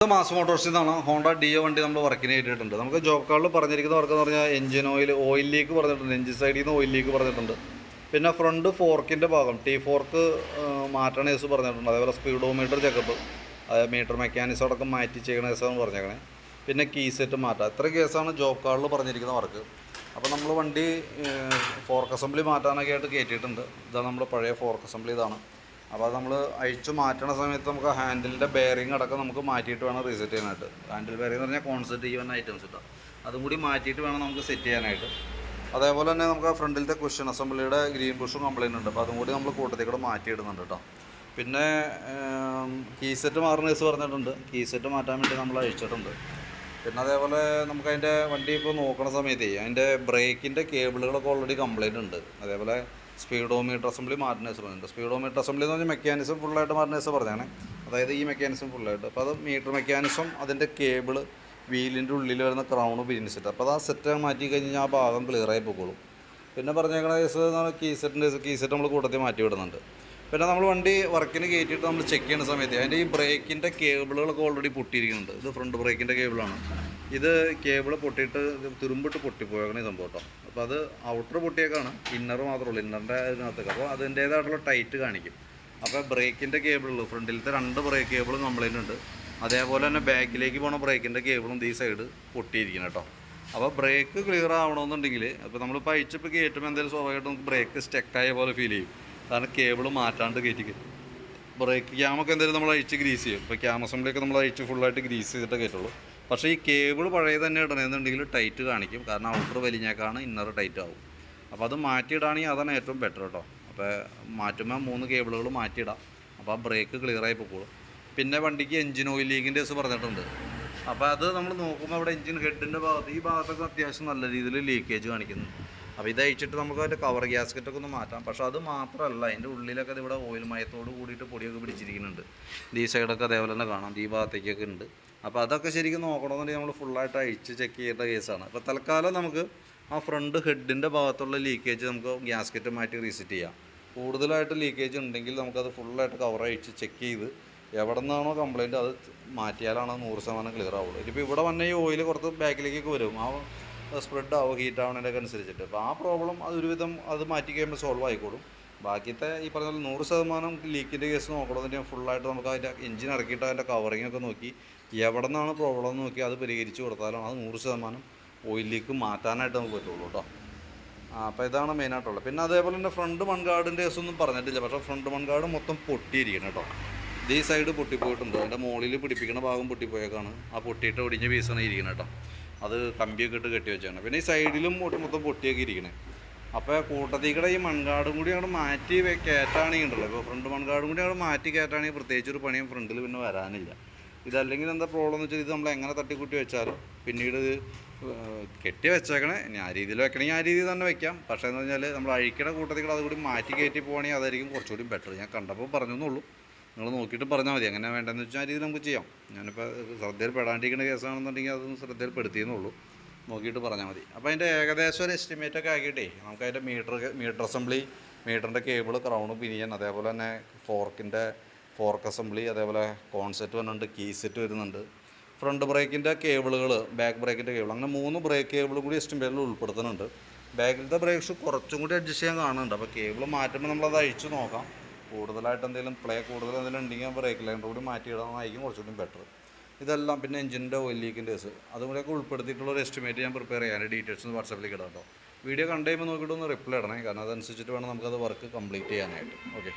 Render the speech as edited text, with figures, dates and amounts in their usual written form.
ഇത് മാസ് മോട്ടോഴ്സിൽ നിന്നാണ് Honda deo വണ്ടി നമ്മൾ വർക്കിന് ചെയ്തിട്ടുണ്ട്. നമുക്ക് ജോബ് കാർഡിൽ പറഞ്ഞിരിക്കുന്ന വർക്ക് എന്ന് പറഞ്ഞാൽ എഞ്ചിൻ ഓയിൽ ലീക്ക് പറഞ്ഞിട്ടുണ്ട്, എഞ്ചിൻ സൈഡിൽ നിന്ന് ഓയിൽ ലീക്ക് പറഞ്ഞിട്ടുണ്ട്. പിന്നെ ഫ്രണ്ട് ഫോർക്കിൻ്റെ ഭാഗം ടീ ഫോർക്ക് മാറ്റണ കേസ് പറഞ്ഞിട്ടുണ്ട്. അതേപോലെ സ്പീഡോമീറ്റർ ചെക്കപ്പ്, മീറ്റർ മെക്കാനിസം അടക്കം മാറ്റി ചെയ്യണ കേസാണ് പറഞ്ഞേക്കണേ. പിന്നെ കീ സെറ്റ് മാറ്റാം. ഇത്ര കേസാണ് ജോബ് കാർഡിൽ പറഞ്ഞിരിക്കുന്ന വർക്ക്. അപ്പോൾ നമ്മൾ വണ്ടി ഫോർക്ക് അസംബ്ലി മാറ്റാനൊക്കെ ആയിട്ട് കയറ്റിയിട്ടുണ്ട്. ഇതാണ് നമ്മുടെ പഴയ ഫോർക്ക് അസംബ്ലി ഇതാണ്. അപ്പോൾ അത് നമ്മൾ അഴിച്ചു മാറ്റണ സമയത്ത് നമുക്ക് ഹാൻഡിലിൻ്റെ ബെയറിംഗ് അടക്കം നമുക്ക് മാറ്റിയിട്ട് വേണം റീസെറ്റ് ചെയ്യാനായിട്ട്. ഹാൻഡിൽ ബെയറിംഗ് എന്ന് പറഞ്ഞാൽ കോൺസെറ്റ് ചെയ്യുന്ന ഐറ്റംസ് ഇട്ടാൽ അതും കൂടി മാറ്റിയിട്ട് വേണം നമുക്ക് സെറ്റ് ചെയ്യാനായിട്ട്. അതേപോലെ തന്നെ നമുക്ക് ഫ്രണ്ടിലത്തെ കുഷൻ അസംബ്ലിയുടെ ഗ്രീൻ ബുഷും കംപ്ലൈൻറ്റ് ഉണ്ട്. അപ്പോൾ അതും കൂടി നമ്മൾ കൂട്ടത്തിൽ മാറ്റിയിടുന്നുണ്ട് കേട്ടോ. പിന്നെ കീ സെറ്റ് മാറുന്ന കേസ് പറഞ്ഞിട്ടുണ്ട്. കീ സെറ്റ് മാറ്റാൻ വേണ്ടി നമ്മൾ അഴിച്ചിട്ടുണ്ട്. പിന്നെ അതേപോലെ നമുക്ക് അതിൻ്റെ വണ്ടി ഇപ്പോൾ നോക്കുന്ന സമയത്ത് അതിൻ്റെ ബ്രേക്കിൻ്റെ കേബിളുകളൊക്കെ ഓൾറെഡി കംപ്ലൈൻറ്റ് ഉണ്ട്. അതേപോലെ സ്പീഡോമീറ്റർ അസംബ്ലി മാർട്ടിനേഴ്സ് പറഞ്ഞിട്ടുണ്ട്. സ്പീഡോമീറ്റർ അസംബ്ലി എന്ന് പറഞ്ഞാൽ മെക്കാനിസം ഫുള്ളായിട്ട് മാർട്ടിനേഴ്സ് പറഞ്ഞാണ്. അതായത് ഈ മെക്കാനിസം ഫുള്ളായിട്ട്. അപ്പോൾ അത് മീറ്റർ മെക്കാനിസം അതിൻ്റെ കേബിള് വീലിൻ്റെ ഉള്ളിൽ വരുന്ന ക്രൗണ് പിരിഞ്ഞിട്ട് അപ്പോൾ അത് ആ സെറ്റ് മാറ്റി കഴിഞ്ഞാൽ ആ ഭാഗം ക്ലിയറായി പോയിക്കോളും. പിന്നെ പറഞ്ഞേക്കണ കേസ് കീ സെറ്റ് നമ്മൾ കൂട്ടത്തിൽ മാറ്റി വിടുന്നുണ്ട്. പിന്നെ നമ്മൾ വണ്ടി വർക്കിന് കയറ്റിയിട്ട് നമ്മൾ ചെക്ക് ചെയ്യുന്ന സമയത്ത് അതിൻ്റെ ഈ ബ്രേക്കിൻ്റെ കേബിളുകളൊക്കെ ഓൾറെഡി പൊട്ടിയിരിക്കുന്നുണ്ട്. ഇത് ഫ്രണ്ട് ബ്രേക്കിൻ്റെ കേബിളാണ്. ഇത് കേബിൾ പൊട്ടിയിട്ട് തുരുമ്പിട്ട് പൊട്ടിപ്പോയേക്കണ ഈ സംഭവം കേട്ടോ. അപ്പോൾ അത് ഔട്ടർ പൊട്ടിയേക്കാണ്, ഇന്നർ മാത്രമേ ഉള്ളൂ, ഇന്നറിൻ്റെ അതിനകത്തേക്ക്. അപ്പോൾ അതിൻ്റേതായിട്ടുള്ള ടൈറ്റ് കാണിക്കും. അപ്പോൾ ബ്രേക്കിൻ്റെ കേബിളുള്ളൂ, ഫ്രണ്ടിലത്തെ 2 ബ്രേക്ക് കേബിളും കംപ്ലൈൻ്റ് ഉണ്ട്. അതേപോലെ തന്നെ ബാക്കിലേക്ക് പോണ ബ്രേക്കിൻ്റെ കേബിളും ഈ സൈഡ് പൊട്ടിയിരിക്കണം കേട്ടോ. അപ്പോൾ ബ്രേക്ക് ക്ലിയർ ആവണമെന്നുണ്ടെങ്കിൽ അപ്പോൾ നമ്മളിപ്പോൾ അഴിച്ചിപ്പോൾ കയറ്റുമ്പോൾ എന്തെങ്കിലും സ്വാഭാവികമായിട്ട് നമുക്ക് ബ്രേക്ക് സ്റ്റക്കായ പോലെ ഫീൽ ചെയ്യും. കാരണം കേബിൾ മാറ്റാണ്ട് കയറ്റി ബ്രേക്ക് ക്യാമൊക്കെ എന്തെങ്കിലും നമ്മൾ അഴിച്ച് ഗ്രീസ് ചെയ്യും. ഇപ്പോൾ ക്യാം അസംബ്ലിയൊക്കെ നമ്മൾ അഴിച്ച് ഫുള്ളായിട്ട് ഗ്രീസ് ചെയ്തിട്ട് കയറ്റുള്ളൂ. പക്ഷേ ഈ കേബിൾ പഴയ തന്നെ ഇടണമെന്നുണ്ടെങ്കിൽ ടൈറ്റ് കാണിക്കും. കാരണം ഔട്ടർ വലിഞ്ഞേക്കാണ്, ഇന്നർ ടൈറ്റ് ആവും. അപ്പോൾ അത് മാറ്റിയിടാണെങ്കിൽ അതാണ് ഏറ്റവും ബെറ്റർ കേട്ടോ. അപ്പോൾ മാറ്റുമ്പോൾ 3 കേബിളുകൾ മാറ്റിയിടാം. അപ്പോൾ ആ ബ്രേക്ക് ക്ലിയറായി പോയിക്കോളും. പിന്നെ വണ്ടിക്ക് എഞ്ചിൻ ഓയിൽ ലീക്കിൻ്റെ കേസ് പറഞ്ഞിട്ടുണ്ട്. അപ്പോൾ അത് നമ്മൾ നോക്കുമ്പോൾ അവിടെ എഞ്ചിൻ ഹെഡിൻ്റെ ഭാഗത്ത് ഈ ഭാഗത്തൊക്കെ അത്യാവശ്യം നല്ല രീതിയിൽ ലീക്കേജ് കാണിക്കുന്നു. അപ്പോൾ ഇത് അഴിച്ചിട്ട് നമുക്ക് അതിൻ്റെ കവർ ഗ്യാസ്കറ്റൊക്കെ ഒന്ന് മാറ്റാം. പക്ഷേ അത് മാത്രമല്ല, അതിൻ്റെ ഉള്ളിലൊക്കെ ഇവിടെ ഓയിൽ മയത്തോട് കൂടിയിട്ട് പൊടിയൊക്കെ പിടിച്ചിരിക്കുന്നുണ്ട്. ഈ സൈഡൊക്കെ അതേപോലെ തന്നെ കാണാം, ഈ ഭാഗത്തേക്കൊക്കെ ഉണ്ട്. അപ്പോൾ അതൊക്കെ ശരിക്കും നോക്കണമെന്നുണ്ടെങ്കിൽ നമ്മൾ ഫുള്ളായിട്ട് അഴിച്ച് ചെക്ക് ചെയ്യേണ്ട കേസാണ്. അപ്പോൾ തൽക്കാലം നമുക്ക് ആ ഫ്രണ്ട് ഹെഡിൻ്റെ ഭാഗത്തുള്ള ലീക്കേജ് നമുക്ക് ഗ്യാസ്കറ്റ് മാറ്റി റീസെറ്റ് ചെയ്യാം. കൂടുതലായിട്ട് ലീക്കേജ് ഉണ്ടെങ്കിൽ നമുക്കത് ഫുള്ളായിട്ട് കവർ അഴിച്ച് ചെക്ക് ചെയ്ത് എവിടെ നിന്നാണോ കംപ്ലയിൻറ്റ് അത് മാറ്റിയാലാണ് 100% ക്ലിയർ ആവുള്ളൂ. ഇപ്പോൾ ഇവിടെ വന്ന ഈ ഓയിൽ കുറച്ച് ബാക്കിലേക്കൊക്കെ വരും, ആ സ്പ്രെഡ് ആവും ഹീറ്റ് ആവുന്നതിനൊക്കെ അനുസരിച്ചിട്ട്. അപ്പോൾ ആ പ്രോബ്ലം അതൊരുവിധം അത് മാറ്റി കഴിയുമ്പോൾ സോൾവ് ആയിക്കോളും. ബാക്കിയത്തെ ഈ പറഞ്ഞ 100% ലീക്കിൻ്റെ കേസ് നോക്കണമെന്നുണ്ടെങ്കിൽ ഫുള്ളായിട്ട് നമുക്ക് അതിൻ്റെ എഞ്ചിൻ ഇറക്കിയിട്ട് അതിൻ്റെ കവറിങ്ങൊക്കെ നോക്കി എവിടെ നിന്നാണ് പ്രോബ്ലം എന്ന് നോക്കി അത് പരിഹരിച്ച് കൊടുത്താലും അത് 100% ഓയിൽ ലീക്ക് മാറ്റാനായിട്ട് നമുക്ക് പറ്റുള്ളൂ കേട്ടോ. അപ്പോൾ ഇതാണ് മെയിനായിട്ടുള്ളത്. പിന്നെ അതേപോലെ തന്നെ ഫ്രണ്ട് മൺഗാർഡിൻ്റെ കേസൊന്നും പറഞ്ഞിട്ടില്ല. പക്ഷേ ഫ്രണ്ട് മൺഗാർഡ് മൊത്തം പൊട്ടിയിരിക്കണം കേട്ടോ. ഈ സൈഡ് പൊട്ടിപ്പോയിട്ടുണ്ട്. അതിൻ്റെ മുകളിൽ പിടിപ്പിക്കുന്ന ഭാഗം പൊട്ടിപ്പോയേക്കാണ്. ആ പൊട്ടിയിട്ട് ഒടിഞ്ഞ പീസാണ് ഇരിക്കുന്നത് കേട്ടോ. അത് കമ്പിയൊക്കെ ഇട്ട് കെട്ടി വെച്ചാണ്. പിന്നെ ഈ സൈഡിലും മൊത്തം പൊട്ടിയൊക്കെ ഇരിക്കണേ. അപ്പോൾ കൂട്ടത്തിക്കടെ ഈ മൺഗാർഡും കൂടി അങ്ങോട്ട് മാറ്റി കയറ്റാണെങ്കിൽ ഉണ്ടല്ലോ, ഇപ്പോൾ ഫ്രണ്ട് മൺഗാർഡും കൂടി അങ്ങോട്ട് മാറ്റി കയറ്റാണെങ്കിൽ പ്രത്യേകിച്ച് ഒരു പണിയും ഫ്രണ്ടിൽ പിന്നെ വരാനില്ല. ഇതല്ലെങ്കിൽ എന്താ പ്രോബ്ലം എന്ന് വെച്ചാൽ ഇത് നമ്മൾ എങ്ങനെ തട്ടിക്കൂട്ടി വെച്ചാലും പിന്നീട് ഇത് കെട്ടി വെച്ചേക്കണേ. ഇനി ആ രീതിയിൽ വെക്കണമെങ്കിൽ ആ രീതിയിൽ തന്നെ വെക്കാം. പക്ഷേ എന്ന് പറഞ്ഞാൽ നമ്മൾ അഴിക്കണ കൂട്ടത്തിക്കടെ അതുകൂടി മാറ്റി കയറ്റി പോകണമെങ്കിൽ അതായിരിക്കും കുറച്ചുകൂടി ബെറ്റർ. ഞാൻ കണ്ടപ്പോൾ പറഞ്ഞെന്നുള്ളൂ, നിങ്ങൾ നോക്കിയിട്ട് പറഞ്ഞാൽ മതി എങ്ങനെ വേണ്ടതെന്ന് വെച്ചാൽ ആ രീതിയിൽ നമുക്ക് ചെയ്യാം. ഞാനിപ്പോൾ ശ്രദ്ധയിൽ പെടാണ്ടിരിക്കുന്ന കേസാണെന്നുണ്ടെങ്കിൽ അതൊന്ന് ശ്രദ്ധയിൽ പെടുത്തിയെന്നുള്ളൂ, നോക്കിയിട്ട് പറഞ്ഞാൽ മതി. അപ്പോൾ അതിൻ്റെ ഏകദേശം ഒരു എസ്റ്റിമേറ്റൊക്കെ ആക്കിയിട്ടേ നമുക്ക് അതിൻ്റെ മീറ്റർ അസംബ്ലി, മീറ്ററിൻ്റെ കേബിൾ, ക്രൗണ് പിനിയൻ, അതേപോലെ തന്നെ ഫോർക്ക് അസംബ്ലി, അതേപോലെ കോൺസെറ്റ് വരുന്നുണ്ട്, കീ സെറ്റ് വരുന്നുണ്ട്, ഫ്രണ്ട് ബ്രേക്കിൻ്റെ കേബിളുകൾ, ബാക്ക് ബ്രേക്കിൻ്റെ കേബിൾ, അങ്ങനെ 3 ബ്രേക്ക് കേബിളും കൂടി എസ്റ്റിമേറ്റിൽ ഉൾപ്പെടുത്തുന്നുണ്ട്. ബാക്കിലത്തെ ബ്രേക്സ് കുറച്ചും കൂടി അഡ്ജസ്റ്റ് ചെയ്യാൻ കാണുന്നുണ്ട്. അപ്പോൾ കേബിൾ മാറ്റുമ്പോൾ നമ്മളത് അഴിച്ച് നോക്കാം. കൂടുതലായിട്ട് എന്തെങ്കിലും കൂടുതൽ എന്തെങ്കിലും ഉണ്ടെങ്കിൽ ബ്രേക്ക് ലൈനർ കൂടി മാറ്റിയിടാനായിരിക്കും കുറച്ചുകൂടി ബെറ്റർ. ഇതെല്ലാം പിന്നെ എഞ്ചിൻ്റെ ഓയിൽ ലീക്കിൻ്റെ കേസ് അതും കൂടെയൊക്കെ ഉൾപ്പെടുത്തിയിട്ടുള്ളൊരു എസ്റ്റിമേറ്റ് ഞാൻ പ്രിപ്പയർ ചെയ്യാൻ ഡീറ്റെയിൽസ് വാട്സാപ്പിലേക്ക് ഇടാം കേട്ടോ. വീഡിയോ കണ്ടു കഴിയുമ്പോൾ നോക്കിയിട്ടൊന്ന് റിപ്ലൈ ഇടണേ, കാരണം അതനുസരിച്ചിട്ട് വേണം നമുക്കത് വർക്ക് കംപ്ലീറ്റ് ചെയ്യാനായിട്ട്. ഓക്കെ.